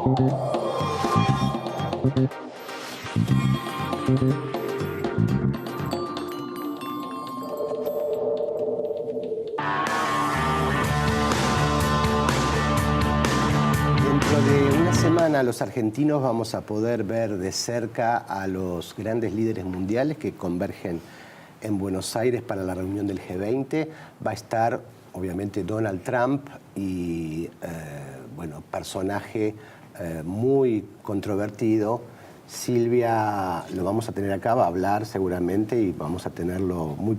Dentro de una semana los argentinos vamos a poder ver de cerca a los grandes líderes mundiales que convergen en Buenos Aires para la reunión del G20. Va a estar obviamente Donald Trump y bueno, personaje muy controvertido. Silvia lo vamos a tener acá, va a hablar seguramente y vamos a tenerlo muy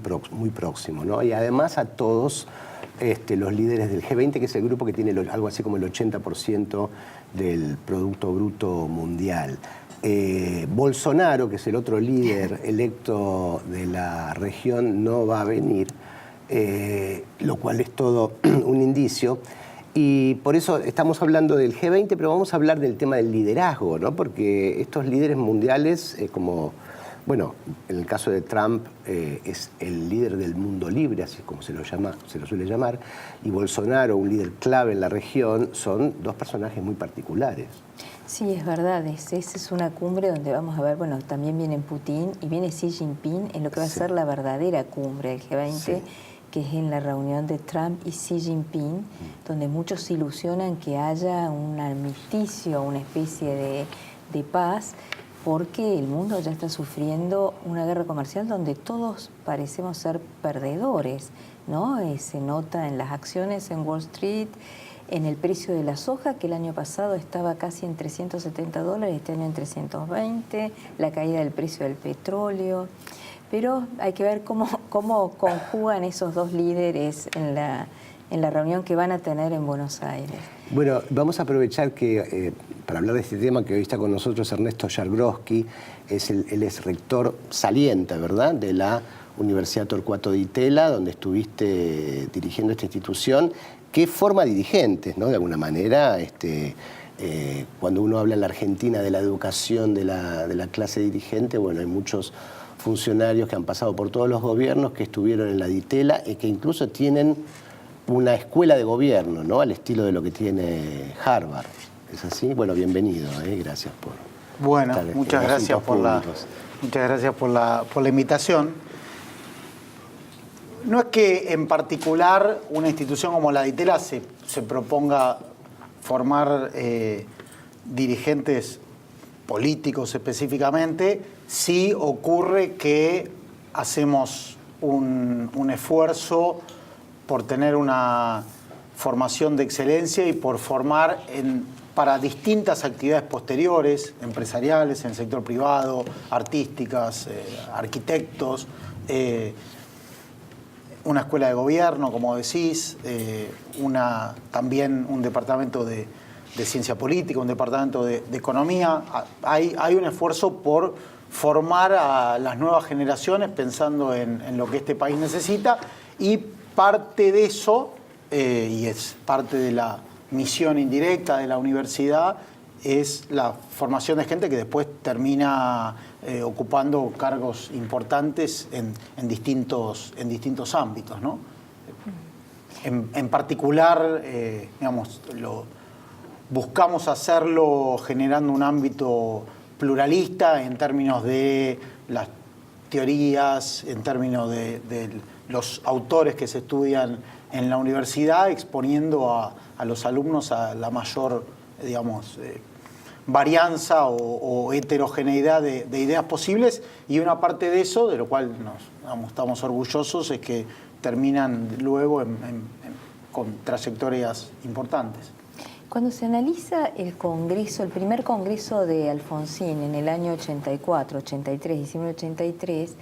próximo, ¿no? Y además a todos los líderes del G20, que es el grupo que tiene algo así como el 80% del Producto Bruto Mundial. Bolsonaro, que es el otro líder electo de la región, no va a venir, lo cual es todo un indicio. Y por eso estamos hablando del G20, pero vamos a hablar del tema del liderazgo, ¿no? Porque estos líderes mundiales, como, bueno, en el caso de Trump, es el líder del mundo libre, así como se lo suele llamar, y Bolsonaro, un líder clave en la región, son dos personajes muy particulares. Sí, es verdad, esa es una cumbre donde vamos a ver, bueno, también viene Putin y viene Xi Jinping en lo que va a ser la verdadera cumbre del G20, sí, que es en la reunión de Trump y Xi Jinping, donde muchos se ilusionan que haya un armisticio, una especie de paz, porque el mundo ya está sufriendo una guerra comercial donde todos parecemos ser perdedores, ¿no? Se nota en las acciones en Wall Street, en el precio de la soja, que el año pasado estaba casi en $370, este año en 320, la caída del precio del petróleo. Pero hay que ver cómo conjugan esos dos líderes en la reunión que van a tener en Buenos Aires. Bueno, vamos a aprovechar que para hablar de este tema que hoy está con nosotros Ernesto Jargrowski, él es rector saliente, ¿verdad?, de la Universidad Torcuato Di Tella, donde estuviste dirigiendo esta institución, que forma dirigentes, ¿no?, de alguna manera. Cuando uno habla en la Argentina de la educación de la clase dirigente, bueno, hay muchos funcionarios que han pasado por todos los gobiernos, que estuvieron en la Di Tella y que incluso tienen una escuela de gobierno, ¿no?, al estilo de lo que tiene Harvard. ¿Es así? Bueno, bienvenido, gracias por... Bueno, muchas gracias por la invitación. No es que en particular una institución como la Di Tella se proponga formar dirigentes políticos específicamente. Sí ocurre que hacemos un esfuerzo por tener una formación de excelencia y por formar para distintas actividades posteriores, empresariales, en el sector privado, artísticas, arquitectos, una escuela de gobierno, como decís, también un departamento de ciencia política, un departamento de economía. Hay un esfuerzo por formar a las nuevas generaciones pensando en lo que este país necesita, y parte de eso, y es parte de la misión indirecta de la universidad, es la formación de gente que después termina ocupando cargos importantes en distintos ámbitos, ¿no? En particular, digamos, buscamos hacerlo generando un ámbito pluralista en términos de las teorías, en términos de los autores que se estudian en la universidad, exponiendo a los alumnos a la mayor, digamos, varianza o heterogeneidad de ideas posibles, y una parte de eso, de lo cual estamos orgullosos, es que terminan luego con trayectorias importantes. Cuando se analiza el congreso, el primer congreso de Alfonsín en el año 84, 83, diciembre 83,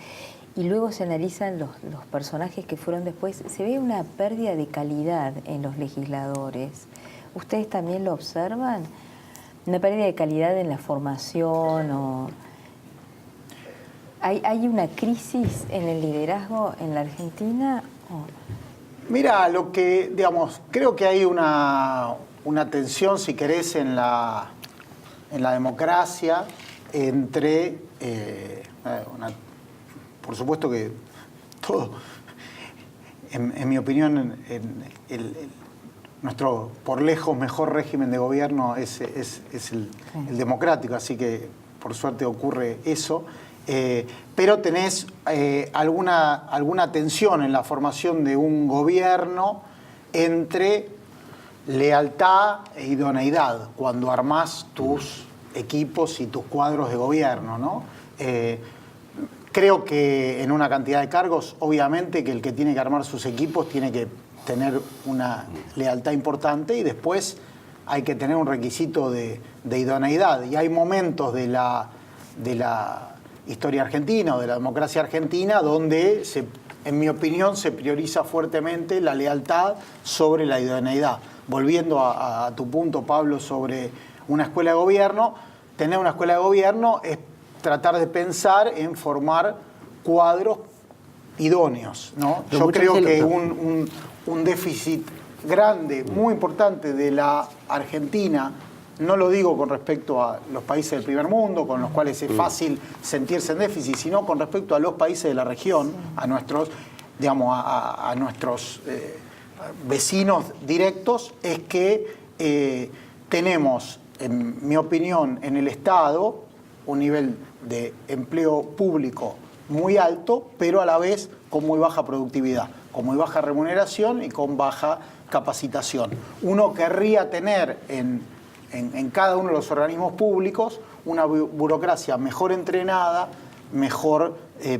y luego se analizan los personajes que fueron después, se ve una pérdida de calidad en los legisladores. ¿Ustedes también lo observan? ¿Una pérdida de calidad en la formación? ¿Hay una crisis en el liderazgo en la Argentina? Mira, lo que, digamos, creo que hay una tensión, si querés, en la democracia entre, por supuesto que todo, en mi opinión, nuestro, por lejos, mejor régimen de gobierno es el democrático, así que por suerte ocurre eso. Pero tenés alguna tensión en la formación de un gobierno entre lealtad e idoneidad cuando armás tus equipos y tus cuadros de gobierno, ¿no? Creo que en una cantidad de cargos, obviamente que el que tiene que armar sus equipos tiene que tener una lealtad importante y después hay que tener un requisito de idoneidad. Y hay momentos de la historia argentina o de la democracia argentina donde, en mi opinión, se prioriza fuertemente la lealtad sobre la idoneidad. Volviendo a tu punto, Pablo, sobre una escuela de gobierno, tener una escuela de gobierno es tratar de pensar en formar cuadros idóneos, ¿no? Yo creo que un déficit grande, muy importante de la Argentina, no lo digo con respecto a los países del primer mundo, con los cuales es fácil sentirse en déficit, sino con respecto a los países de la región, a nuestros, digamos, a nuestros vecinos directos, es que tenemos, en mi opinión, en el Estado un nivel de empleo público muy alto, pero a la vez con muy baja productividad, con muy baja remuneración y con baja capacitación. Uno querría tener en cada uno de los organismos públicos una burocracia mejor entrenada, mejor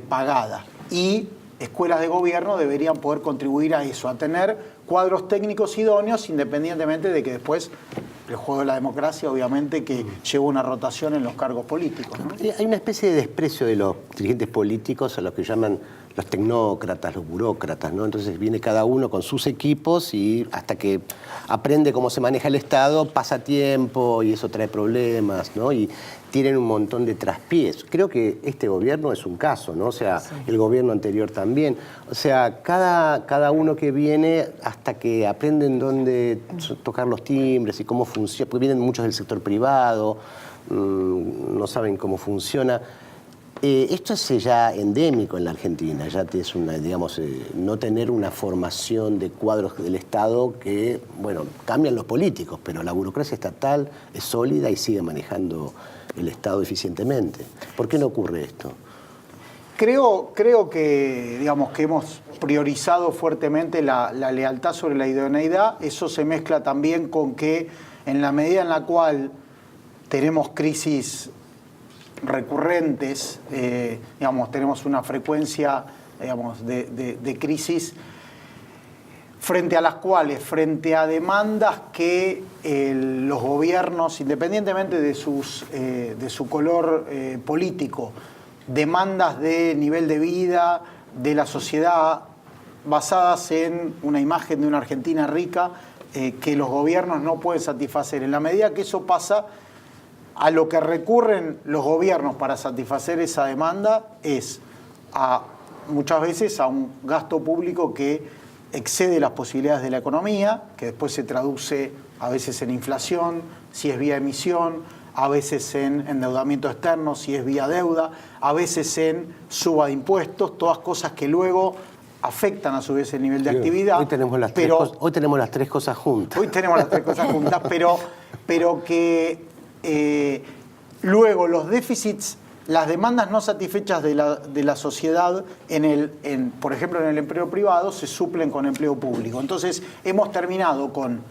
pagada. Y escuelas de gobierno deberían poder contribuir a eso, a tener cuadros técnicos idóneos, independientemente de que después el juego de la democracia, obviamente, que lleva una rotación en los cargos políticos, ¿no? Hay una especie de desprecio de los dirigentes políticos a los que llaman los tecnócratas, los burócratas, ¿no? Entonces viene cada uno con sus equipos y hasta que aprende cómo se maneja el Estado, pasa tiempo y eso trae problemas, ¿no? Y tienen un montón de traspiés. Creo que este gobierno es un caso, ¿no? O sea, sí. El gobierno anterior también. O sea, cada uno que viene hasta que aprenden dónde tocar los timbres y cómo funciona, porque vienen muchos del sector privado, no saben cómo funciona. Esto es ya endémico en la Argentina, ya es una, digamos, no tener una formación de cuadros del Estado que, bueno, cambian los políticos, pero la burocracia estatal es sólida y sigue manejando el Estado eficientemente. ¿Por qué no ocurre esto? Creo que, digamos, que hemos priorizado fuertemente la lealtad sobre la idoneidad. Eso se mezcla también con que en la medida en la cual tenemos crisis recurrentes, digamos, tenemos una frecuencia, digamos, de crisis frente a las cuales, frente a demandas que los gobiernos, independientemente de su color político, demandas de nivel de vida de la sociedad basadas en una imagen de una Argentina rica que los gobiernos no pueden satisfacer. En la medida que eso pasa, a lo que recurren los gobiernos para satisfacer esa demanda es muchas veces a un gasto público que excede las posibilidades de la economía, que después se traduce a veces en inflación, si es vía emisión, a veces en endeudamiento externo, si es vía deuda, a veces en suba de impuestos, todas cosas que luego afectan a su vez el nivel de actividad. Hoy tenemos las tres cosas juntas. Hoy tenemos las tres cosas juntas, pero que luego los déficits, las demandas no satisfechas de la sociedad, por ejemplo en el empleo privado, se suplen con empleo público. Entonces hemos terminado con,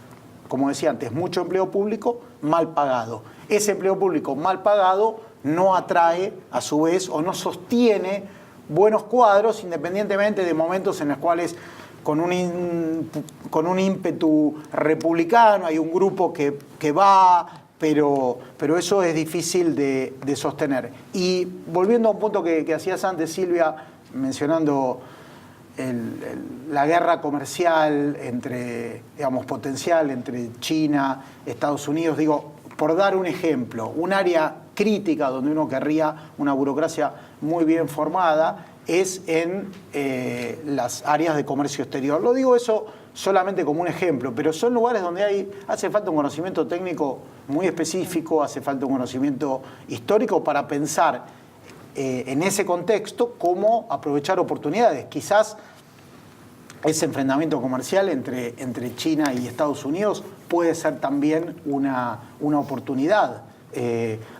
como decía antes, mucho empleo público mal pagado. Ese empleo público mal pagado no atrae, a su vez, o no sostiene buenos cuadros, independientemente de momentos en los cuales con un ímpetu republicano hay un grupo que va, pero eso es difícil de sostener. Y volviendo a un punto que hacías antes, Silvia, mencionando la guerra comercial potencial entre China, Estados Unidos, digo, por dar un ejemplo, un área crítica donde uno querría una burocracia muy bien formada es en las áreas de comercio exterior. Lo digo eso solamente como un ejemplo, pero son lugares donde hace falta un conocimiento técnico muy específico, hace falta un conocimiento histórico para pensar en ese contexto cómo aprovechar oportunidades. Quizás ese enfrentamiento comercial entre China y Estados Unidos puede ser también una oportunidad,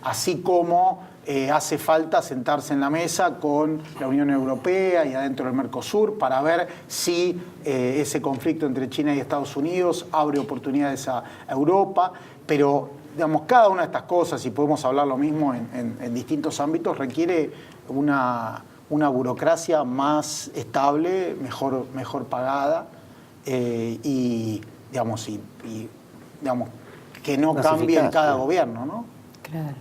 así como hace falta sentarse en la mesa con la Unión Europea y adentro del Mercosur para ver si ese conflicto entre China y Estados Unidos abre oportunidades a Europa, pero digamos, cada una de estas cosas, y podemos hablar lo mismo en distintos ámbitos, requiere una burocracia más estable, mejor pagada, y que no cambie en cada gobierno, ¿no? Claro.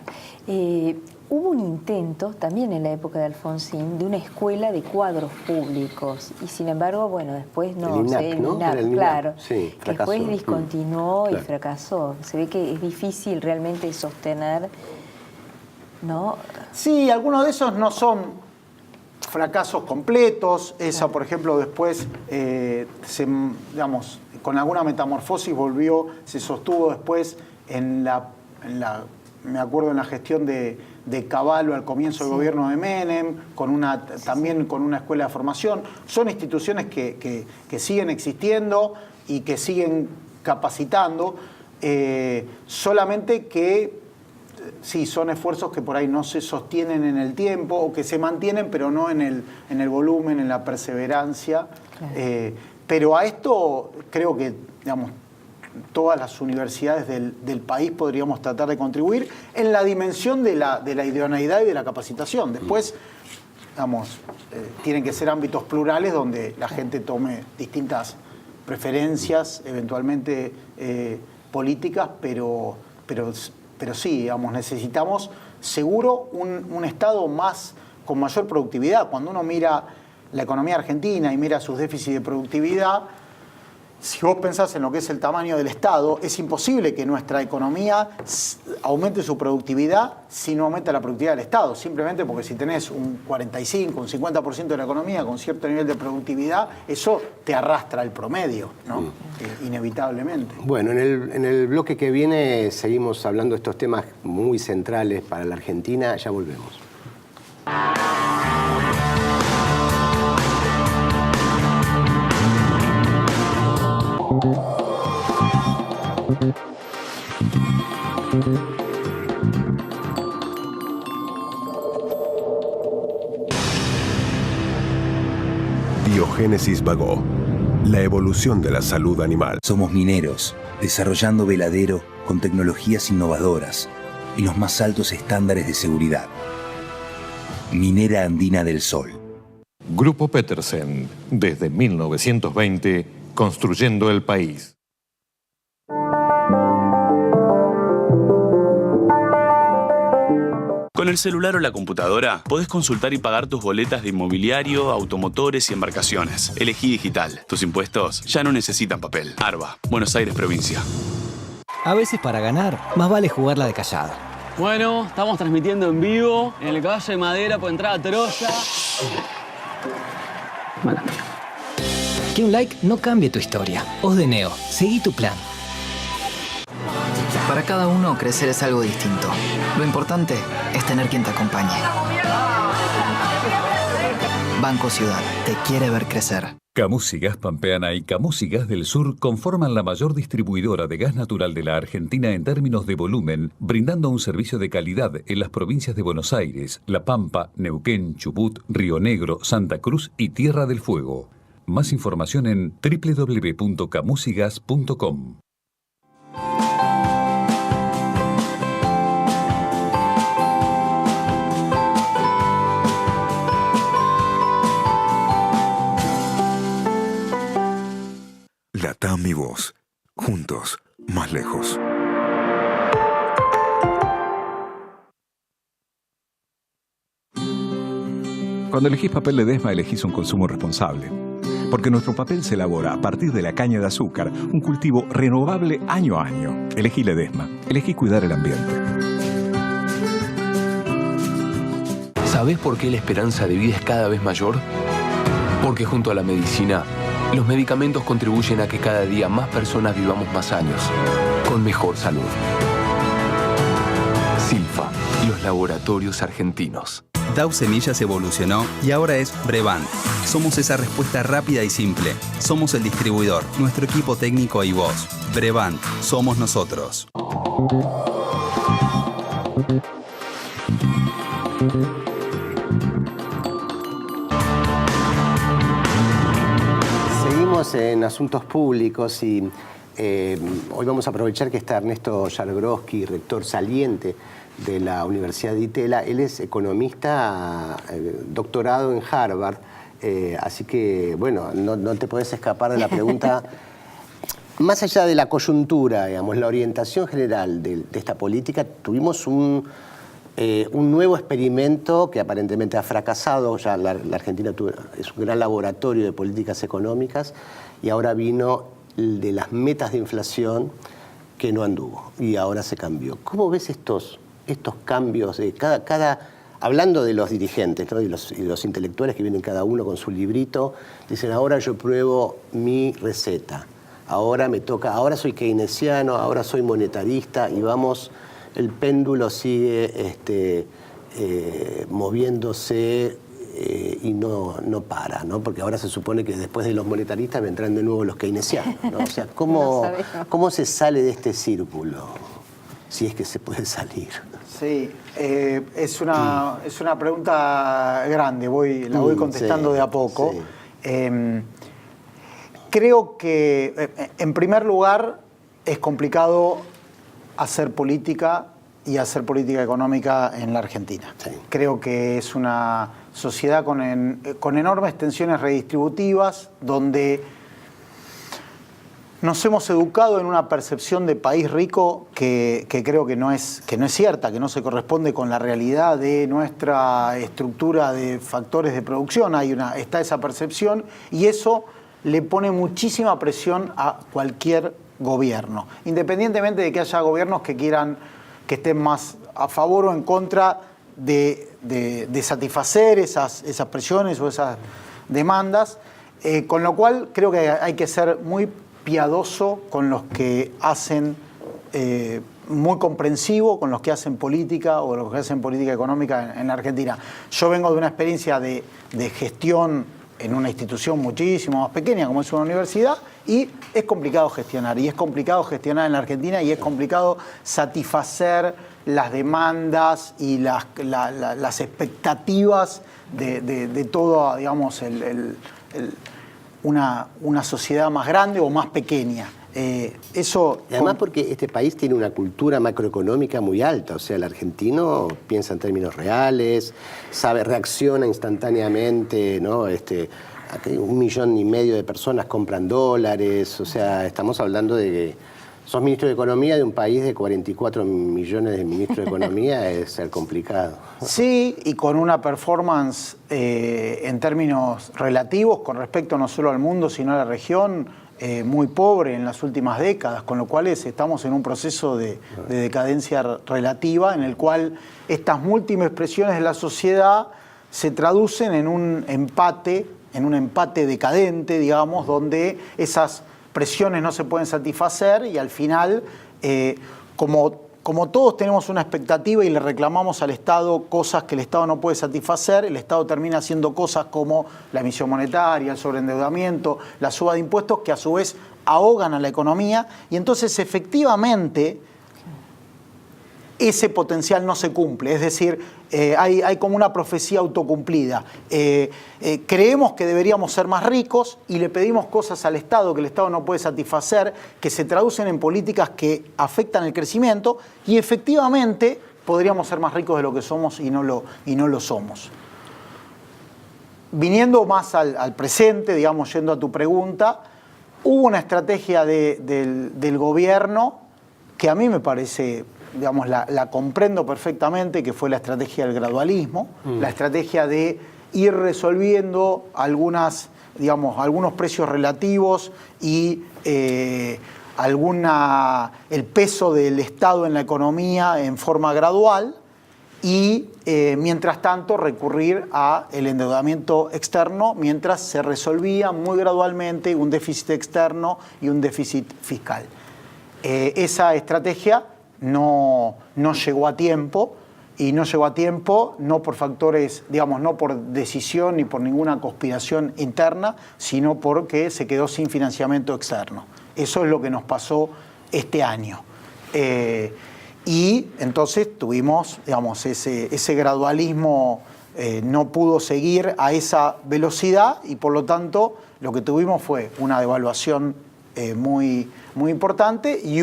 Hubo un intento, también en la época de Alfonsín, de una escuela de cuadros públicos. Y sin embargo, bueno, después no... El INAC, ¿no? Era el INAC. Claro. Sí, fracasó. Después discontinuó y Claro. fracasó. Se ve que es difícil realmente sostener, ¿no? Sí, algunos de esos no son fracasos completos. Esa, por ejemplo, después, con alguna metamorfosis se sostuvo después me acuerdo en la gestión de Cavallo al comienzo del gobierno de Menem, también con una escuela de formación. Son instituciones que siguen existiendo y que siguen capacitando, solamente que sí, son esfuerzos que por ahí no se sostienen en el tiempo o que se mantienen, pero no en el volumen, en la perseverancia. Claro. Pero a esto creo que, digamos, todas las universidades del país podríamos tratar de contribuir en la dimensión de la idoneidad y de la capacitación. Después, digamos, tienen que ser ámbitos plurales donde la gente tome distintas preferencias, eventualmente políticas, pero sí, digamos, necesitamos seguro un Estado con mayor productividad. Cuando uno mira la economía argentina y mira sus déficits de productividad, si vos pensás en lo que es el tamaño del Estado, es imposible que nuestra economía aumente su productividad si no aumenta la productividad del Estado. Simplemente porque si tenés un 45, un 50% de la economía con cierto nivel de productividad, eso te arrastra el promedio, ¿no? Inevitablemente. Bueno, en el bloque que viene seguimos hablando de estos temas muy centrales para la Argentina. Ya volvemos. Biogénesis Vagó, la evolución de la salud animal. Somos mineros, desarrollando veladero con tecnologías innovadoras y los más altos estándares de seguridad. Minera Andina del Sol. Grupo Petersen, desde 1920, construyendo el país. Con el celular o la computadora, podés consultar y pagar tus boletas de inmobiliario, automotores y embarcaciones. Elegí digital. Tus impuestos ya no necesitan papel. ARBA, Buenos Aires, provincia. A veces para ganar, más vale jugarla de callado. Bueno, estamos transmitiendo en vivo en el caballo de madera por entrada Troya. Bueno. Que un like no cambie tu historia. Os de Neo, seguí tu plan. Para cada uno, crecer es algo distinto. Lo importante es tener quien te acompañe. Banco Ciudad, te quiere ver crecer. Camus y Gas Pampeana y Camus y Gas del Sur conforman la mayor distribuidora de gas natural de la Argentina en términos de volumen, brindando un servicio de calidad en las provincias de Buenos Aires, La Pampa, Neuquén, Chubut, Río Negro, Santa Cruz y Tierra del Fuego. Más información en www.camusigas.com. Latam mi voz. Juntos, más lejos. Cuando elegís papel Ledesma, elegís un consumo responsable. Porque nuestro papel se elabora a partir de la caña de azúcar, un cultivo renovable año a año. Elegí Ledesma. Elegí cuidar el ambiente. ¿Sabés por qué la esperanza de vida es cada vez mayor? Porque junto a la medicina, los medicamentos contribuyen a que cada día más personas vivamos más años, con mejor salud. Silfa, los laboratorios argentinos. Dow Semillas evolucionó y ahora es Brevant. Somos esa respuesta rápida y simple. Somos el distribuidor, nuestro equipo técnico y vos. Brevant, somos nosotros. Seguimos en asuntos públicos y hoy vamos a aprovechar que está Ernesto Jargrowski, rector saliente de la Universidad de Itela. Él es economista, doctorado en Harvard, así que, bueno, no te podés escapar de la pregunta. Más allá de la coyuntura, digamos, la orientación general de esta política, tuvimos un nuevo experimento que aparentemente ha fracasado. Ya la Argentina es un gran laboratorio de políticas económicas y ahora vino el de las metas de inflación que no anduvo y ahora se cambió. ¿Cómo ves estos cambios de hablando de los dirigentes, ¿no? y los intelectuales que vienen cada uno con su librito, dicen ahora yo pruebo mi receta, ahora me toca, ahora soy keynesiano, ahora soy monetarista y vamos, el péndulo sigue moviéndose y no para, ¿no? Porque ahora se supone que después de los monetaristas vendrán de nuevo los keynesianos, ¿no? O sea, ¿cómo se sale de este círculo? Si es que se puede salir. Sí, es una pregunta grande, la voy contestando de a poco. Sí. Creo que, en primer lugar, es complicado hacer política y hacer política económica en la Argentina. Sí. Creo que es una sociedad con enormes tensiones redistributivas, donde nos hemos educado en una percepción de país rico que creo que no es cierta, que no se corresponde con la realidad de nuestra estructura de factores de producción. Está esa percepción y eso le pone muchísima presión a cualquier gobierno, independientemente de que haya gobiernos que estén más a favor o en contra de satisfacer esas presiones o esas demandas, con lo cual creo que hay que ser muy piadoso con los que hacen, muy comprensivo con los que hacen política o los que hacen política económica en la Argentina. Yo vengo de una experiencia de gestión en una institución muchísimo más pequeña como es una universidad y es complicado gestionar, en la Argentina y es complicado satisfacer las demandas y las expectativas de todo, digamos, una sociedad más grande o más pequeña. Y además porque este país tiene una cultura macroeconómica muy alta, o sea, el argentino piensa en términos reales, reacciona instantáneamente, ¿no? 1,5 millones de personas compran dólares, o sea, estamos hablando de que sos ministro de Economía de un país de 44 millones de ministros de Economía, es ser complicado. Sí, y con una performance en términos relativos con respecto no solo al mundo, sino a la región, muy pobre en las últimas décadas, con lo cual estamos en un proceso de decadencia relativa en el cual estas múltiples presiones de la sociedad se traducen en un empate decadente, digamos, donde esas presiones no se pueden satisfacer y al final, como todos tenemos una expectativa y le reclamamos al Estado cosas que el Estado no puede satisfacer, el Estado termina haciendo cosas como la emisión monetaria, el sobreendeudamiento, la suba de impuestos que a su vez ahogan a la economía y entonces efectivamente ese potencial no se cumple, es decir, hay como una profecía autocumplida. Creemos que deberíamos ser más ricos y le pedimos cosas al Estado que el Estado no puede satisfacer, que se traducen en políticas que afectan el crecimiento y efectivamente podríamos ser más ricos de lo que somos y no lo somos. Viniendo más al presente, digamos, yendo a tu pregunta, hubo una estrategia del gobierno que a mí me parece, digamos, la comprendo perfectamente, que fue la estrategia del gradualismo, la estrategia de ir resolviendo algunos precios relativos y el peso del Estado en la economía en forma gradual y, mientras tanto, recurrir al endeudamiento externo mientras se resolvía muy gradualmente un déficit externo y un déficit fiscal. Esa estrategia no llegó a tiempo, y no llegó a tiempo, no por factores, digamos, no por decisión ni por ninguna conspiración interna, sino porque se quedó sin financiamiento externo. Eso es lo que nos pasó este año. Y entonces tuvimos, digamos, ese gradualismo no pudo seguir a esa velocidad y por lo tanto lo que tuvimos fue una devaluación muy importante y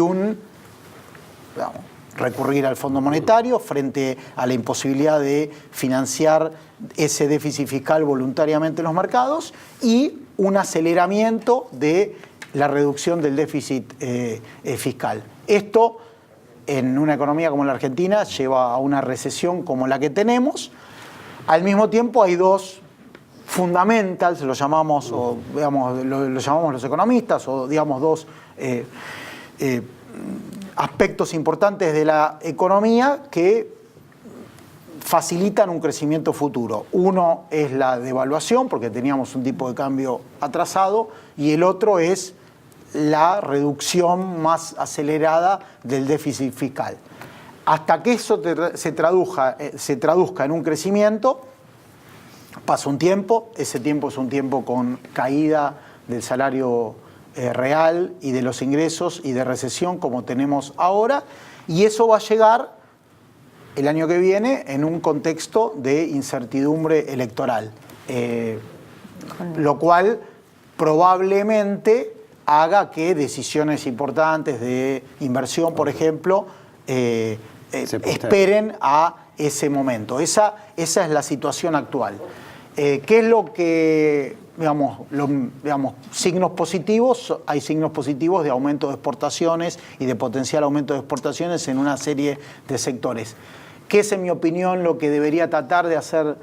recurrir al Fondo Monetario frente a la imposibilidad de financiar ese déficit fiscal voluntariamente en los mercados y un aceleramiento de la reducción del déficit fiscal. Esto, en una economía como la Argentina, lleva a una recesión como la que tenemos. Al mismo tiempo hay dos fundamentals, lo llamamos, o, digamos, lo llamamos los economistas, o digamos dos aspectos importantes de la economía que facilitan un crecimiento futuro. Uno es la devaluación, porque teníamos un tipo de cambio atrasado, y el otro es la reducción más acelerada del déficit fiscal. Hasta que eso se traduzca en un crecimiento, pasa un tiempo, ese tiempo es un tiempo con caída del salario real y de los ingresos y de recesión como tenemos ahora, y eso va a llegar el año que viene en un contexto de incertidumbre electoral, lo cual probablemente haga que decisiones importantes de inversión, por ejemplo, esperen a ese momento. Esa es la situación actual. ¿Qué es lo que, digamos, signos positivos? Hay signos positivos de aumento de exportaciones y de potencial aumento de exportaciones en una serie de sectores. ¿Qué es, en mi opinión, lo que debería tratar de hacer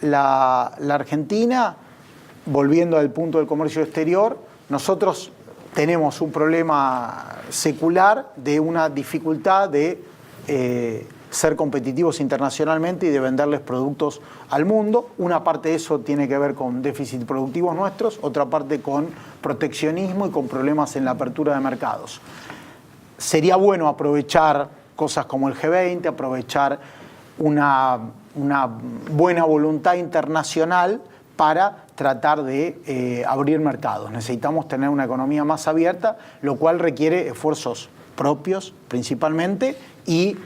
la Argentina? Volviendo al punto del comercio exterior, nosotros tenemos un problema secular de una dificultad de ser competitivos internacionalmente y de venderles productos al mundo. Una parte de eso tiene que ver con déficit productivos nuestros, otra parte con proteccionismo y con problemas en la apertura de mercados. Sería bueno aprovechar cosas como el G20, aprovechar una buena voluntad internacional para tratar de abrir mercados. Necesitamos tener una economía más abierta, lo cual requiere esfuerzos propios principalmente y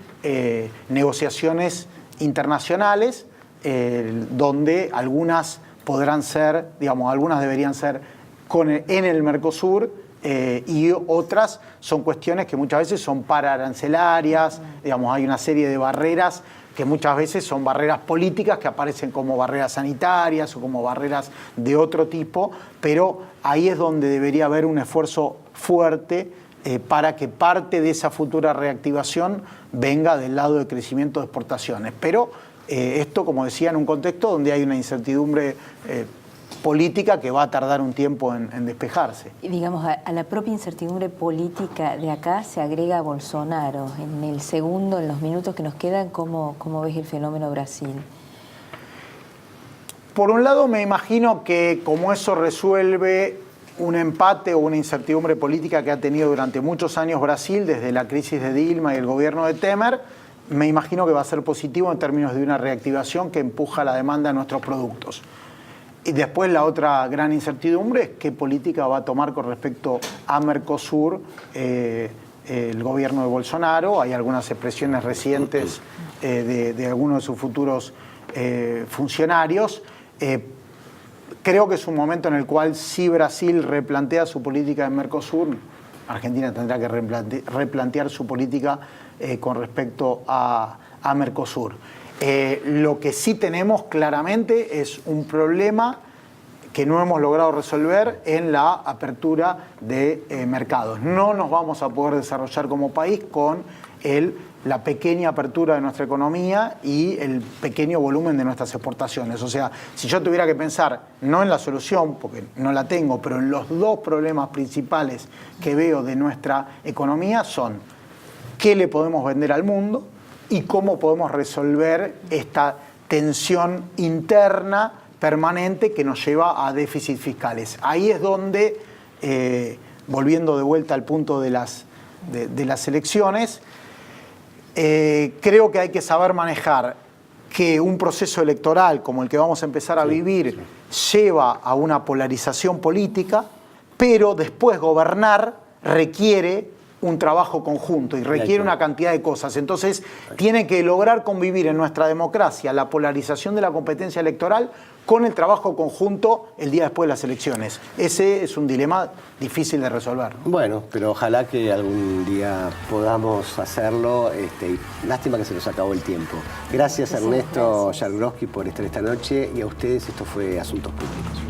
negociaciones internacionales donde algunas podrán ser, digamos, algunas deberían ser en el Mercosur y otras son cuestiones que muchas veces son pararancelarias, digamos, hay una serie de barreras que muchas veces son barreras políticas que aparecen como barreras sanitarias o como barreras de otro tipo, pero ahí es donde debería haber un esfuerzo fuerte para que parte de esa futura reactivación venga del lado de crecimiento de exportaciones. Pero esto, como decía, en un contexto donde hay una incertidumbre política que va a tardar un tiempo en despejarse. Y digamos, a la propia incertidumbre política de acá se agrega Bolsonaro. En los minutos que nos quedan, ¿cómo ves el fenómeno Brasil? Por un lado, me imagino que como eso resuelve un empate o una incertidumbre política que ha tenido durante muchos años Brasil, desde la crisis de Dilma y el gobierno de Temer, me imagino que va a ser positivo en términos de una reactivación que empuja la demanda de nuestros productos. Y después la otra gran incertidumbre es qué política va a tomar con respecto a Mercosur el gobierno de Bolsonaro. Hay algunas expresiones recientes de algunos de sus futuros funcionarios. Creo que es un momento en el cual si Brasil replantea su política en Mercosur, Argentina tendrá que replantear su política con respecto a Mercosur. Lo que sí tenemos claramente es un problema que no hemos logrado resolver en la apertura de mercados. No nos vamos a poder desarrollar como país con la pequeña apertura de nuestra economía y el pequeño volumen de nuestras exportaciones. O sea, si yo tuviera que pensar, no en la solución, porque no la tengo, pero en los dos problemas principales que veo de nuestra economía son qué le podemos vender al mundo y cómo podemos resolver esta tensión interna permanente que nos lleva a déficits fiscales. Ahí es donde, volviendo de vuelta al punto de las elecciones, Creo que hay que saber manejar que un proceso electoral como el que vamos a empezar a vivir lleva a una polarización política, pero después gobernar requiere un trabajo conjunto y requiere una cantidad de cosas. Entonces, tiene que lograr convivir en nuestra democracia la polarización de la competencia electoral con el trabajo conjunto el día después de las elecciones. Ese es un dilema difícil de resolver. Bueno, pero ojalá que algún día podamos hacerlo. Lástima que se nos acabó el tiempo. Gracias, Ernesto Jablonski, por estar esta noche, y a ustedes esto fue Asuntos Públicos.